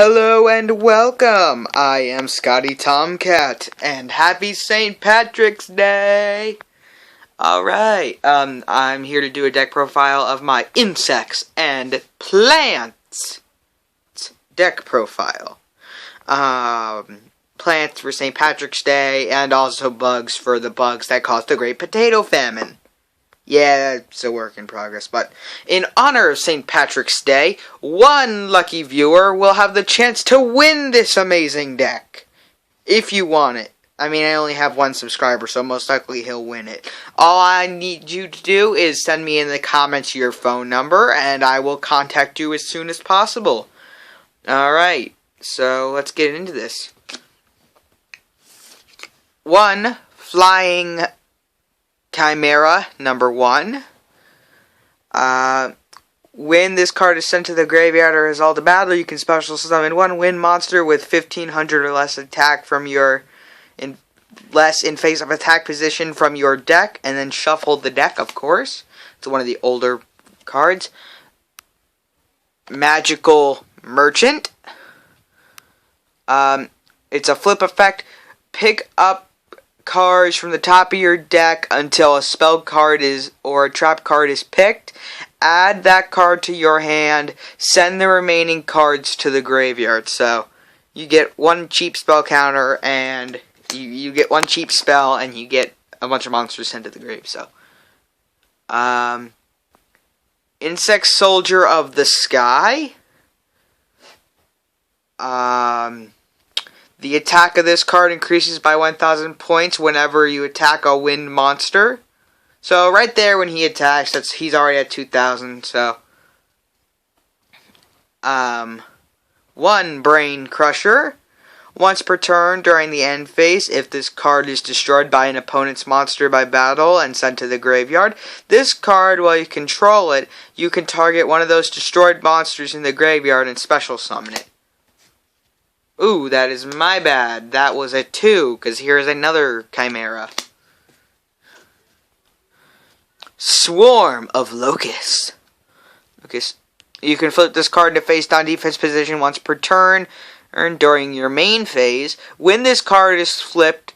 Hello and welcome. I am Scotty Tomcat, and happy St. Patrick's Day. Alright, I'm here to do a deck profile of my insects and plants deck profile. Plants for St. Patrick's Day, and also bugs for the bugs that caused the Great Potato Famine. Yeah, it's a work in progress, but in honor of St. Patrick's Day, one lucky viewer will have the chance to win this amazing deck. If you want it. I mean, I only have one subscriber, so most likely he'll win it. All I need you to do is send me in the comments your phone number, and I will contact you as soon as possible. Alright, so let's get into this. One, Flying Chimera, number 1. When this card is sent to the graveyard or resolved to battle, you can special summon one wind monster with 1500 or less attack from your in face of attack position from your deck, and then shuffle the deck, of course. It's one of the older cards. Magical Merchant. It's a flip effect. Pick up cards from the top of your deck until a spell card or a trap card is picked. Add that card to your hand. Send the remaining cards to the graveyard. So you get one cheap spell counter, and you get one cheap spell, and you get a bunch of monsters sent to the grave. So Insect Soldier of the Sky. The attack of this card increases by 1,000 points whenever you attack a wind monster. So right there when he attacks, he's already at 2,000. So, one Brain Crusher. Once per turn during the end phase, if this card is destroyed by an opponent's monster by battle and sent to the graveyard, this card, while you control it, you can target one of those destroyed monsters in the graveyard and special summon it. Ooh, that is my bad. That was a 2, because here's another Chimera. Swarm of Locusts. Okay, you can flip this card to face down defense position once per turn, or during your main phase. When this card is flipped,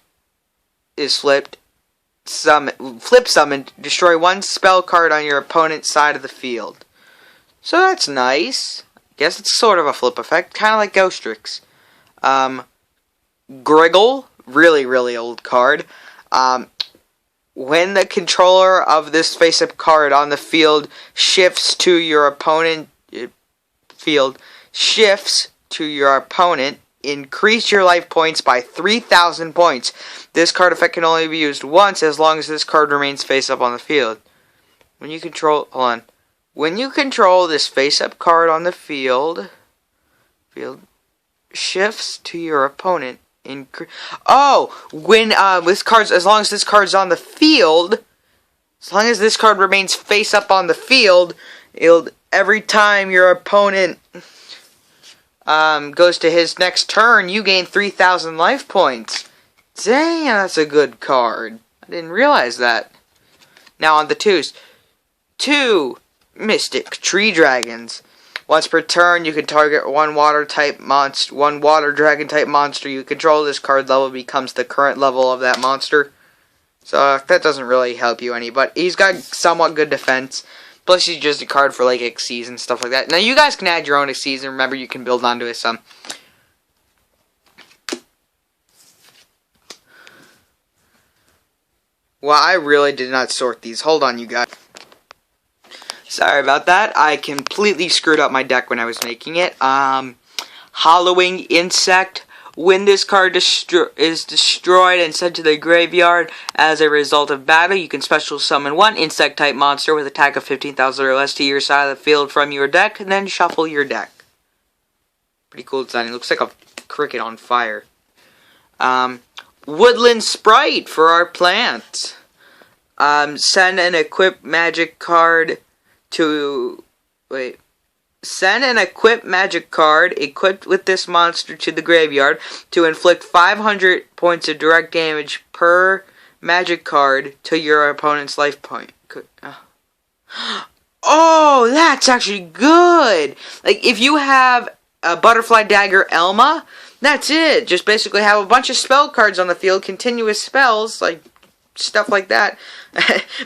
flip summon, destroy one spell card on your opponent's side of the field. So that's nice. I guess it's sort of a flip effect, kind of like Ghostrix. Griggle, really old card. When the controller of this face-up card on the field shifts to your opponent, increase your life points by 3,000 points. This card effect can only be used once as long as this card remains face-up on the field. When you control this face-up card on the field shifts to your opponent. When as long as this card's on the field, as long as this card remains face up on the field, every time your opponent goes to his next turn, you gain 3,000 life points. Dang, that's a good card. I didn't realize that. Now on the 2s. 2 Mystic Tree Dragons. Once per turn, you can target one water dragon type monster you control. This card level becomes the current level of that monster. So that doesn't really help you any, but he's got somewhat good defense. Plus he's just a card for like Xyz and stuff like that. Now you guys can add your own Xyz, and remember you can build onto it some. Well, I really did not sort these. Hold on, you guys. Sorry about that. I completely screwed up my deck when I was making it. Hollowing Insect. When this card is destroyed and sent to the graveyard as a result of battle, you can special summon one insect-type monster with attack of 15,000 or less to your side of the field from your deck, and then shuffle your deck. Pretty cool design. It looks like a cricket on fire. Woodland Sprite for our plants. Send an equipped magic card Send an equipped magic card equipped with this monster to the graveyard to inflict 500 points of direct damage per magic card to your opponent's life point. Oh, that's actually good! Like, if you have Butterfly Dagger Elma. That's it. Just basically have a bunch of spell cards on the field, continuous spells, like stuff like that.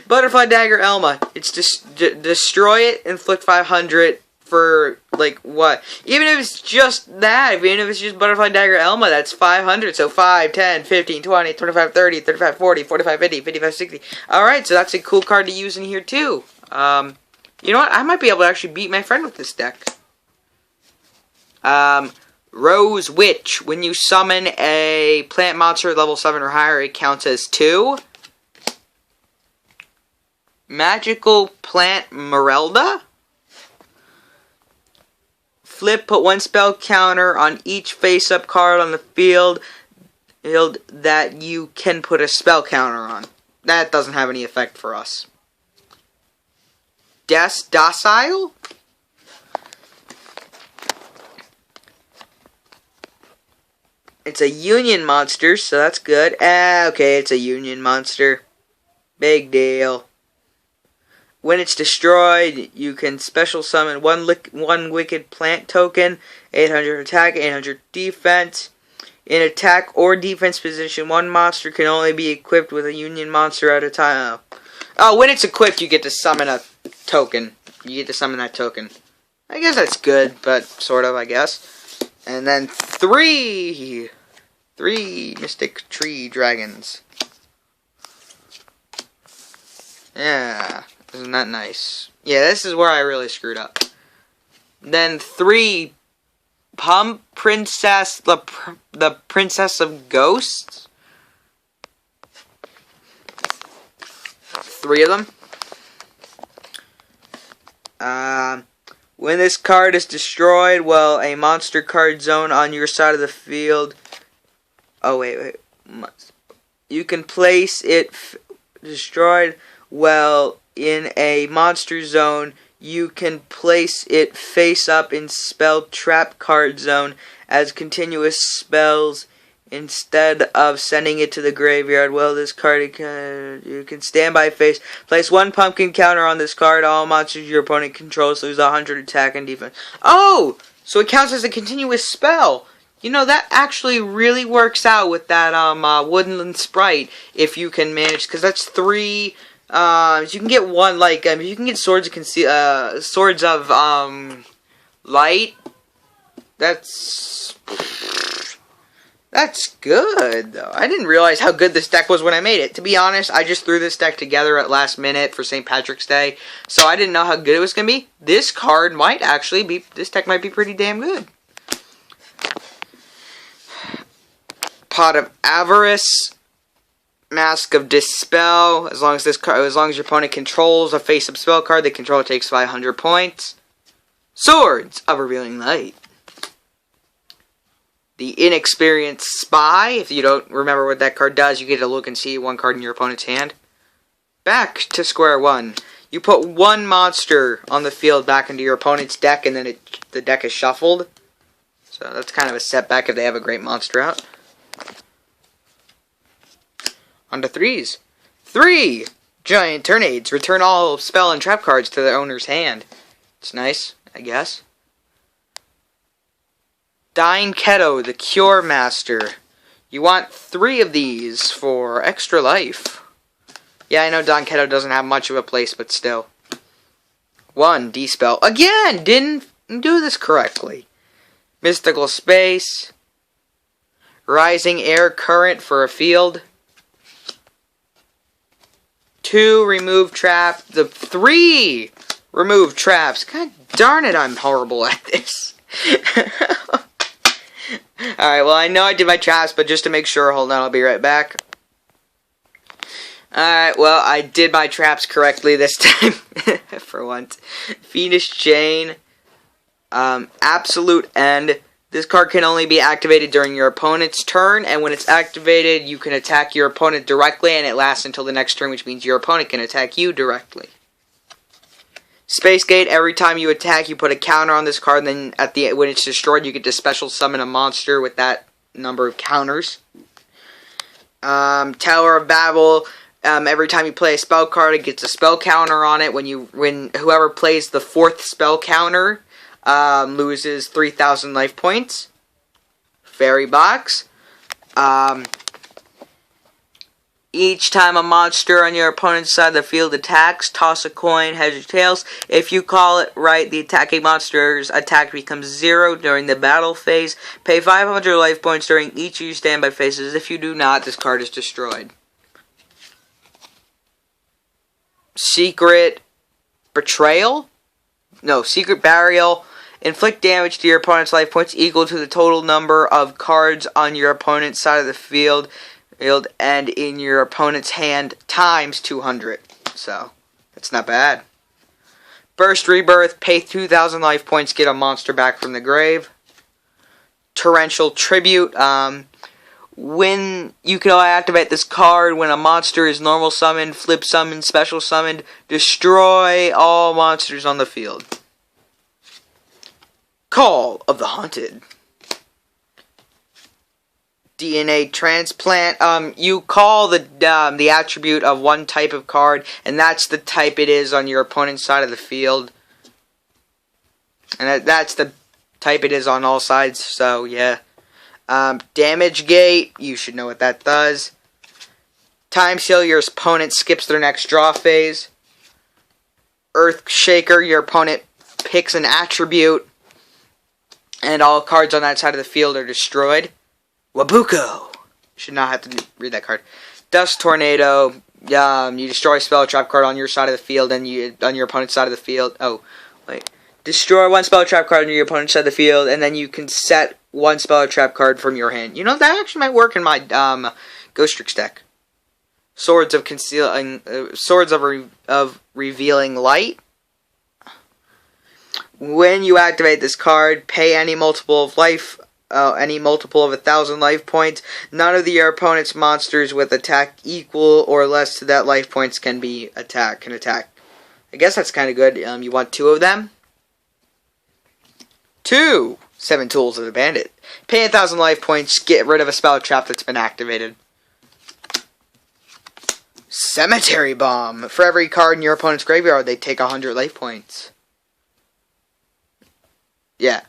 Butterfly Dagger Elma. It's destroy it, inflict 500 for, like, what? Even if it's just that, even if it's just Butterfly Dagger Elma, that's 500. So 5, 10, 15, 20, 25, 30, 35, 40, 45, 50, 55, 60. Alright, so that's a cool card to use in here, too. You know what? I might be able to actually beat my friend with this deck. Rose Witch. When you summon a plant monster level 7 or higher, it counts as 2. Magical Plant Merelda. Flip, put 1 spell counter on each face-up card on the field that you can put a spell counter on. That doesn't have any effect for us. Docile? It's a union monster, so that's good. Okay, it's a union monster. Big deal. When it's destroyed, you can special summon one Wicked Plant token, 800 attack, 800 defense. In attack or defense position, one monster can only be equipped with a union monster at a time. Oh, when it's equipped, you get to summon a token. You get to summon that token. I guess that's good, but sort of, I guess. And then 3 Mystic Tree Dragons. Yeah. Isn't that nice? Yeah, this is where I really screwed up. Then 3 Pump Princess, the Princess of Ghosts. 3 of them. When this card is destroyed, well, a monster card zone on your side of the field. Oh, wait. You can place it destroyed. Well, in a monster zone, you can place it face up in spell trap card zone as continuous spells instead of sending it to the graveyard. Well, this card, you can stand by face. Place 1 pumpkin counter on this card. All monsters your opponent controls lose 100 attack and defense. Oh! So it counts as a continuous spell. You know, that actually really works out with that Woodland Sprite if you can manage, because that's 3... you can get 1, like, you can get Swords of Light. That's good, though. I didn't realize how good this deck was when I made it. To be honest, I just threw this deck together at last minute for St. Patrick's Day, so I didn't know how good it was going to be. This deck might be pretty damn good. Pot of Avarice. Mask of Dispel. As long as your opponent controls a face-up spell card, the controller takes 500 points. Swords of Revealing Light. The Inexperienced Spy. If you don't remember what that card does, you get to look and see 1 card in your opponent's hand. Back to square one. You put 1 monster on the field back into your opponent's deck, and then the deck is shuffled. So that's kind of a setback if they have a great monster out. On to 3s. 3 Giant Tornades. Return all spell and trap cards to their owner's hand. It's nice, I guess. Dying Keto, the Cure Master. You want 3 of these for extra life. Yeah, I know Dying Keto doesn't have much of a place, but still. 1 Dispel. Again! Didn't do this correctly. Mystical Space. Rising Air Current for a field. 2 Remove Trap. 3 Remove Traps. God darn it, I'm horrible at this. Alright, well, I know I did my traps, but just to make sure, hold on, I'll be right back. Alright, well, I did my traps correctly this time. For once. Phoenix Chain. Absolute End. This card can only be activated during your opponent's turn, and when it's activated, you can attack your opponent directly, and it lasts until the next turn, which means your opponent can attack you directly. Space Gate, every time you attack, you put a counter on this card, and then when it's destroyed, you get to special summon a monster with that number of counters. Tower of Babel, every time you play a spell card, it gets a spell counter on it. When whoever plays the 4th spell counter, loses 3,000 life points. Fairy box. Each time a monster on your opponent's side of the field attacks, toss a coin, heads or tails. If you call it right, the attacking monster's attack becomes 0 during the battle phase. Pay 500 life points during each of your standby phases. If you do not, this card is destroyed. Secret Betrayal? No, Secret Burial. Inflict damage to your opponent's life points equal to the total number of cards on your opponent's side of the field and in your opponent's hand times 200. So, that's not bad. Burst Rebirth, pay 2,000 life points, get a monster back from the grave. Torrential Tribute, when you can activate this card when a monster is normal summoned, flip summoned, special summoned, destroy all monsters on the field. Call of the Hunted. DNA Transplant. You call the attribute of one type of card, and that's the type it is on your opponent's side of the field. And that's the type it is on all sides, so yeah. Damage Gate, you should know what that does. Time Seal, your opponent skips their next draw phase. Earth Shaker, your opponent picks an attribute, and all cards on that side of the field are destroyed. Wabuko. Should not have to read that card. Dust Tornado. You destroy a spell trap card on your side of the field and on your opponent's side of the field. Oh, wait. Destroy one spell trap card on your opponent's side of the field, and then you can set one spell trap card from your hand. You know, that actually might work in my Ghost Tricks deck. Swords of Concealing. Swords of Revealing Light. When you activate this card, pay any multiple of 1,000 life points. None of your opponent's monsters with attack equal or less to that life points can attack. I guess that's kind of good. You want 2 of them. 2. 7 Tools of the Bandit. Pay 1,000 life points. Get rid of a spell trap that's been activated. Cemetery Bomb. For every card in your opponent's graveyard, they take 100 life points. Yeah.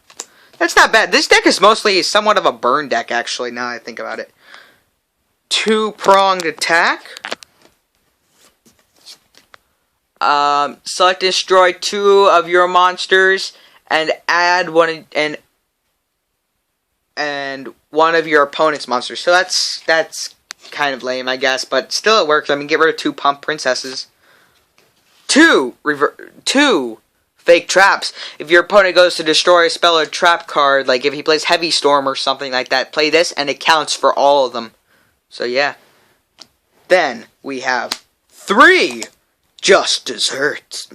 That's not bad. This deck is mostly somewhat of a burn deck, actually, now I think about it. 2-pronged attack. Select and destroy 2 of your monsters and add one one of your opponent's monsters. So that's kind of lame, I guess, but still it works. I mean, get rid of 2 Pump Princesses. 2 Fake Traps. If your opponent goes to destroy a spell or trap card, like if he plays Heavy Storm or something like that, play this and it counts for all of them. So yeah. Then we have 3 Just Desserts.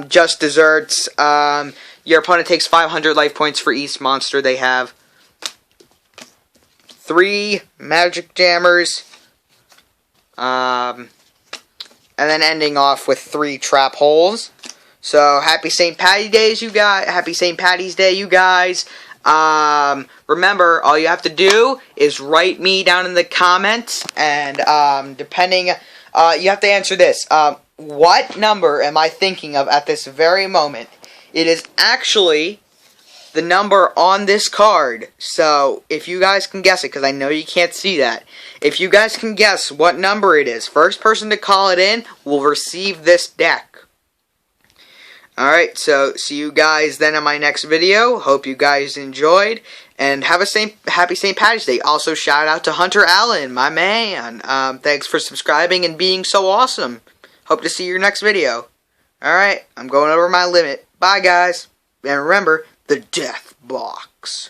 Just Desserts. Your opponent takes 500 life points for each monster they have. 3 Magic Jammers. And then ending off with 3 Trap Holes. So, happy St. Patty's Day, you guys. Happy St. Patty's Day, you guys. Remember, all you have to do is write me down in the comments. And, you have to answer this. What number am I thinking of at this very moment? It is actually the number on this card. So, if you guys can guess it, because I know you can't see that. If you guys can guess what number it is, first person to call it in will receive this deck. Alright, so see you guys then in my next video. Hope you guys enjoyed. And have a happy St. Patty's Day. Also, shout out to Hunter Allen, my man. Thanks for subscribing and being so awesome. Hope to see your next video. Alright, I'm going over my limit. Bye, guys. And remember, the Death Box.